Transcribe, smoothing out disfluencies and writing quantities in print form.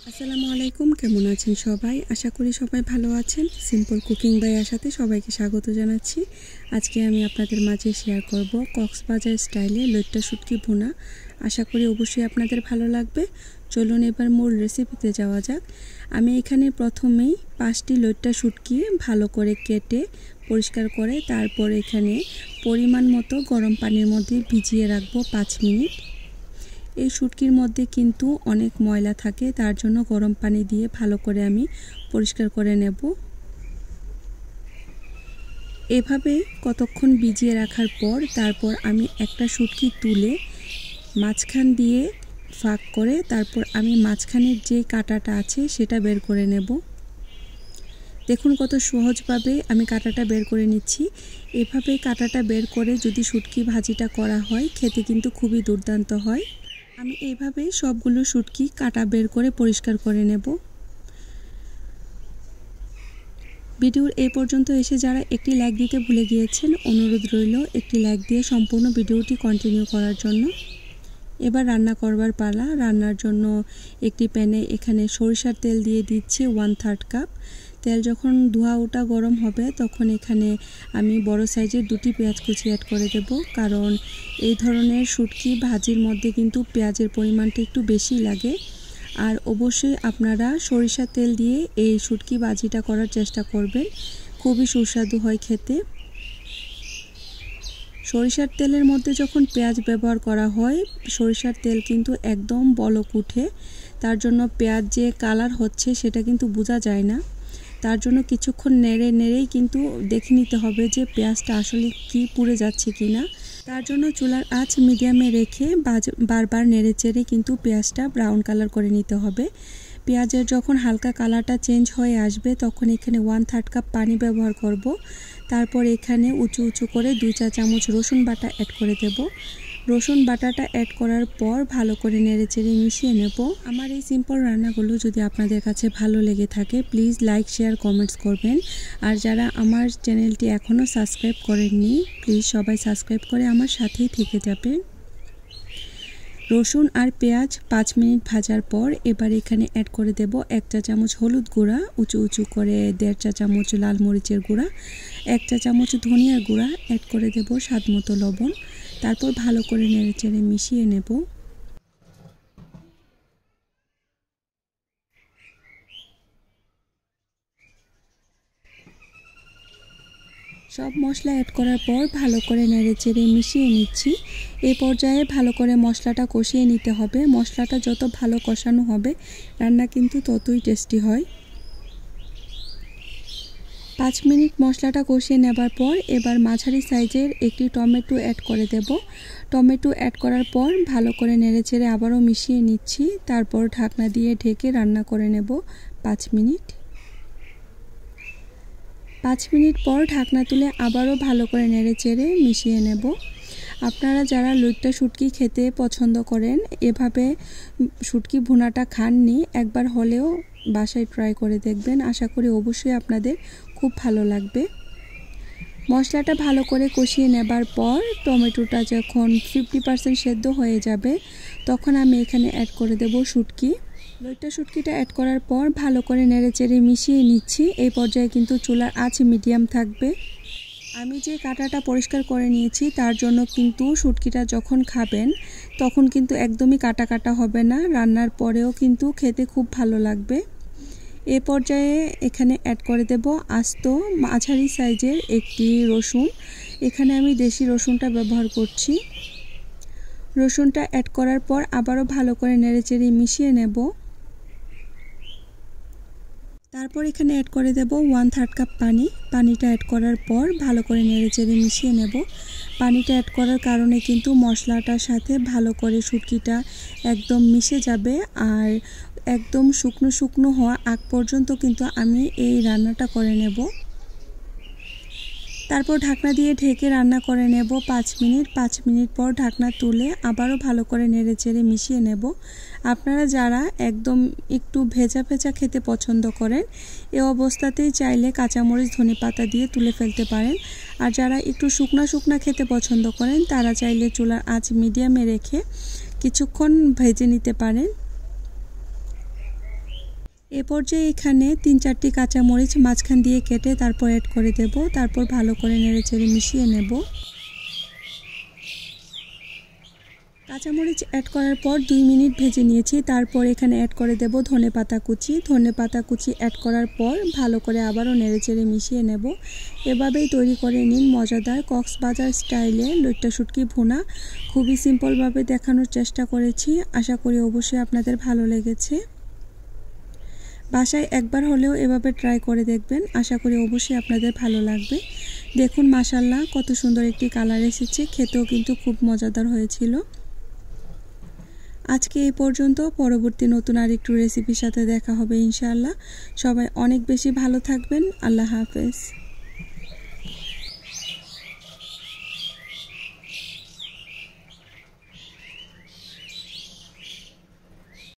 আসসালামু আলাইকুম, কেমন আছেন সবাই? আশা করি সবাই ভালো আছেন। সিম্পল কুকিং বাই আশাতে সবাইকে স্বাগত জানাচ্ছি। আজকে আমি আপনাদের মাঝে শেয়ার করব কক্সবাজার স্টাইলে লইট্টা শুটকি ভুনা। আশা করি অবশ্যই আপনাদের ভালো লাগবে। চলুন এবার মূল রেসিপিতে যাওয়া যাক। আমি এখানে প্রথমেই 5টি লইট্টা শুটকি ভালো করে কেটে পরিষ্কার করে তারপর এখানে পরিমাণ মতো গরম পানির মধ্যে ভিজিয়ে রাখবো 5 মিনিট। এই শুটকির মধ্যে কিন্তু অনেক ময়লা থাকে, তার জন্য গরম পানি দিয়ে ভালো করে আমি পরিষ্কার করে নেব। এভাবে কতক্ষণ ভিজিয়ে রাখার পর তারপর আমি একটা শুটকি তুলে মাঝখান দিয়ে ফাঁক করে তারপর আমি মাঝখানের যে কাঁটাটা আছে সেটা বের করে নেব। দেখুন কত সহজভাবে আমি কাঁটাটা বের করে নিচ্ছি। এভাবে কাঁটাটা বের করে যদি শুটকি ভাজিটা করা হয় খেতে কিন্তু খুবই দুর্দান্ত হয়। আমি এইভাবে সবগুলো শুটকি কাটা বের করে পরিষ্কার করে নেব। ভিডিওর এই পর্যন্ত এসে যারা একটি লাইক দিতে ভুলে গিয়েছেন, অনুরোধ রইল একটি লাইক দিয়ে সম্পূর্ণ ভিডিওটি কন্টিনিউ করার জন্য। এবার রান্না করবার পালা। রান্নার জন্য একটি প্যানে এখানে সরিষার তেল দিয়ে দিচ্ছি 1/3 কাপ। তেল যখন ধোয়া ওঠা গরম হবে তখন এখানে আমি বড় সাইজের 2টি পেঁয়াজ কুচি অ্যাড করে দেব, কারণ এই ধরনের শুটকি ভাজির মধ্যে কিন্তু পেঁয়াজের পরিমাণটা একটু বেশি লাগে। আর অবশ্যই আপনারা সরিষার তেল দিয়ে এই শুটকি ভাজিটা করার চেষ্টা করবেন, খুবই সুস্বাদু হয় খেতে। সরিষার তেলের মধ্যে যখন পেঁয়াজ ব্যবহার করা হয় সরিষার তেল কিন্তু একদম বলক উঠে, তার জন্য পেঁয়াজ যে কালার হচ্ছে সেটা কিন্তু বোঝা যায় না। তার জন্য কিছুক্ষণ নেড়েই কিন্তু দেখে নিতে হবে যে পেঁয়াজটা আসলে কি পুড়ে যাচ্ছে কি না। তার জন্য চুলার আঁচ মিডিয়ামে রেখে বারবার নেড়েচেড়ে কিন্তু পেঁয়াজটা ব্রাউন কালার করে নিতে হবে। পেঁয়াজের যখন হালকা কালারটা চেঞ্জ হয়ে আসবে তখন এখানে 1/3 কাপ পানি ব্যবহার করব। তারপর এখানে উঁচু করে 2 চা চামচ রসুন বাটা অ্যাড করে দেব। রসুন বাটাটা অ্যাড করার পর ভালো করে নেড়েচেড়ে মিশিয়ে নেব। আমার এই সিম্পল রান্নাগুলো যদি আপনাদের কাছে ভালো লেগে থাকে প্লিজ লাইক, শেয়ার, কমেন্টস করবেন। আর যারা আমার চ্যানেলটি এখনও সাবস্ক্রাইব করেননি প্লিজ সবাই সাবস্ক্রাইব করে আমার সাথেই থেকে যাবেন। রসুন আর পেঁয়াজ 5 মিনিট ভাজার পর এবার এখানে অ্যাড করে দেব 1 চা চামচ হলুদ গুঁড়া, উঁচু করে 1.5 চা চামচ লাল মরিচের গুঁড়া, 1 চা চামচ ধনিয়ার গুঁড়া, অ্যাড করে দেব স্বাদমতো লবণ। তারপর ভালো করে নেড়েচেড়ে মিশিয়ে নেব। সব মশলা অ্যাড করার পর ভালো করে নেড়েচেড়ে মিশিয়ে নিচ্ছি। এই পর্যায়ে ভালো করে মশলাটা কষিয়ে নিতে হবে। মশলাটা যত ভালো কষানো হবে রান্না কিন্তু ততই টেস্টি হয়। 5 মিনিট মশলাটা কষিয়ে নেবার পর এবার মাঝারি সাইজের একটি টমেটো অ্যাড করে দেব। টমেটো অ্যাড করার পর ভালো করে নেড়েচেড়ে আবারও মিশিয়ে নিচ্ছি। তারপর ঢাকনা দিয়ে ঢেকে রান্না করে নেব 5 মিনিট। 5 মিনিট পর ঢাকনা তুলে আবারও ভালো করে নেড়েচেড়ে মিশিয়ে নেব। আপনারা যারা লইট্টা শুটকি খেতে পছন্দ করেন, এভাবে শুটকি ভুনাটা খাননি, একবার হলেও বাসায় ট্রাই করে দেখবেন। আশা করি অবশ্যই আপনাদের খুব ভালো লাগবে। মশলাটা ভালো করে কষিয়ে নেবার পর টমেটোটা যখন 50% সেদ্ধ হয়ে যাবে তখন আমি এখানে অ্যাড করে দেব শুটকি। লইট্টা শুটকিটা অ্যাড করার পর ভালো করে নেড়েচেড়ে মিশিয়ে নিচ্ছি। এই পর্যায়ে কিন্তু চুলার আঁচ মিডিয়াম থাকবে। আমি যে কাঁটাটা পরিষ্কার করে নিয়েছি তার জন্য কিন্তু শুটকিটা যখন খাবেন তখন কিন্তু একদমই কাটা হবে না, রান্নার পরেও কিন্তু খেতে খুব ভালো লাগবে। এ পর্যায়ে এখানে অ্যাড করে দেব আস্ত মাঝারি সাইজের একটি রসুন। এখানে আমি দেশি রসুনটা ব্যবহার করছি। রসুনটা অ্যাড করার পর আবারও ভালো করে নেড়েচেড়ে মিশিয়ে নেব। তারপর এখানে অ্যাড করে দেব 1/3 কাপ পানি। পানিটা অ্যাড করার পর ভালো করে নেড়েচেড়ে মিশিয়ে নেব। পানিটা অ্যাড করার কারণে কিন্তু মশলাটার সাথে ভালো করে শুটকিটা একদম মিশে যাবে। আর একদম শুকনো হওয়া আগ পর্যন্ত কিন্তু আমি এই রান্নাটা করে নেব। তারপর ঢাকনা দিয়ে ঢেকে রান্না করে নেব 5 মিনিট। 5 মিনিট পর ঢাকনা তুলে আবারও ভালো করে নেড়েচেড়ে মিশিয়ে নেব। আপনারা যারা একদম একটু ভেজা খেতে পছন্দ করেন এই অবস্থাতেই চাইলে কাঁচামরিচ, ধনেপাতা দিয়ে তুলে ফেলতে পারেন। আর যারা একটু শুকনা খেতে পছন্দ করেন তারা চাইলে চুলার আঁচ মিডিয়ামে রেখে কিছুক্ষণ ভেজে নিতে পারেন। এ পর্যায়ে এখানে 3-4টি কাঁচামরিচ মাঝখান দিয়ে কেটে তারপর অ্যাড করে দেব। তারপর ভালো করে নেড়েচেড়ে মিশিয়ে নেব। কাঁচামরিচ অ্যাড করার পর 2 মিনিট ভেজে নিয়েছি। তারপর এখানে অ্যাড করে দেব ধনেপাতা কুচি। ধনেপাতা কুচি অ্যাড করার পর ভালো করে আবারও নেড়েচেড়ে মিশিয়ে নেব। এভাবেই তৈরি করে নিন মজাদার কক্সবাজার স্টাইলে লইট্টা শুটকি ভুনা। খুবই সিম্পলভাবে দেখানোর চেষ্টা করেছি। আশা করি অবশ্যই আপনাদের ভালো লেগেছে। বাসায় একবার হলেও এভাবে ট্রাই করে দেখবেন। আশা করি অবশ্যই আপনাদের ভালো লাগবে। দেখুন মাশাআল্লাহ কত সুন্দর একটি কালার এসেছে, খেতেও কিন্তু খুব মজাদার হয়েছিল। আজকে এই পর্যন্ত। পরবর্তী নতুন আরেকটু রেসিপির সাথে দেখা হবে ইনশাআল্লাহ। সবাই অনেক বেশি ভালো থাকবেন। আল্লাহ হাফেজ।